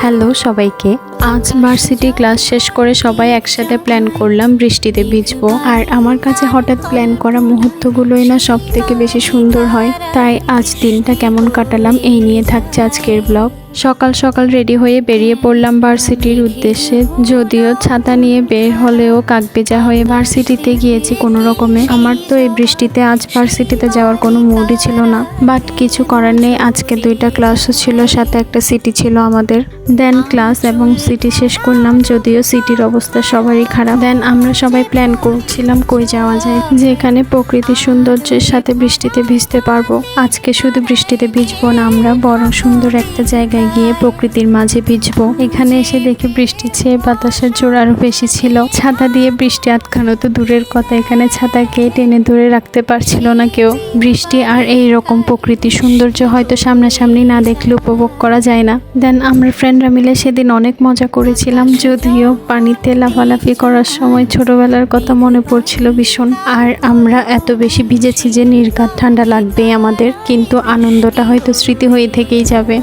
Hello সবাইকে। আজ varsity class শেষ করে সবাই একসাথে প্ল্যান করলাম বৃষ্টিতে ভিজবো। আর আমার কাছে হঠাৎ প্ল্যান করা মুহূর্তগুলোই না সব থেকে বেশি সুন্দর হয়। তাই আজ দিনটা কেমন কাটালাম এই নিয়ে থাকছে আজকের ব্লগ। সকাল সকাল রেডি হয়ে বেরিয়ে পড়লাম ভার্সিটির উদ্দেশ্যে। যদিও ছাতা নিয়ে বের হলেও কাকভেজা হয়ে ভার্সিটিতে গিয়েছি কোনো রকমে। আমার তো এই বৃষ্টিতে আজ ভার্সিটিতে যাওয়ার কোনো মুডই ছিল না, বাট কিছু করার নেই। আজকে 2টা ক্লাসও ছিল, সাথে একটা সিটি ছিল আমাদের। দেন ক্লাস এবং সিটি শেষ করলাম, যদিও সিটির অবস্থা সবারই খারাপ। দেন আমরা সবাই প্ল্যান করছিলাম কই যাওয়া যায়, যেখানে প্রকৃতির সৌন্দর্যের সাথে বৃষ্টিতে ভিজতে পারবো। আজকে শুধু বৃষ্টিতে ভিজবো না আমরা, বরং সুন্দর একটা জায়গায় গিয়ে প্রকৃতির মাঝে ভিজবো। এখানে এসে দেখি বৃষ্টির চেয়ে বাতাসের জোর আরো বেশি ছিল। ছাতা দিয়ে বৃষ্টি আটকানো তো দূরের কথা, এখানে ছাতাকে টেনে ধরে রাখতে পারছিল না কেউ। বৃষ্টি আর এই রকম প্রকৃতির সৌন্দর্য হয়তো সামনাসামনি না দেখলে উপভোগ করা যায় না। দেন আমরা ফ্রেন্ডরা মিলে সেদিন অনেক মজা করেছিলাম, যদিও পানিতে লাফালাফি করার সময় ছোটবেলার কথা মনে পড়ছিল ভীষণ। আর আমরা এত বেশি ভিজেছি যে নির্ঘাত ঠান্ডা লাগবেই আমাদের, কিন্তু আনন্দটা হয়তো স্মৃতি হয়ে থেকেই যাবে।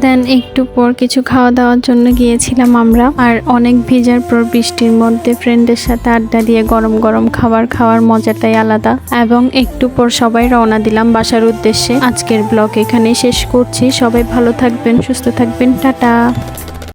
দেন একটু পর কিছু খাওয়া দাওয়ার জন্য গিয়েছিলাম আমরা। আর অনেক ভিজার পর বৃষ্টির মধ্যে ফ্রেন্ডের সাথে আড্ডা দিয়ে গরম গরম খাবার খাওয়ার মজাটাই আলাদা। এবং একটু পর সবাই রওনা দিলাম বাসার উদ্দেশ্যে। আজকের ব্লগ এখানেই শেষ করছি। সবাই ভালো থাকবেন, সুস্থ থাকবেন, টাটা।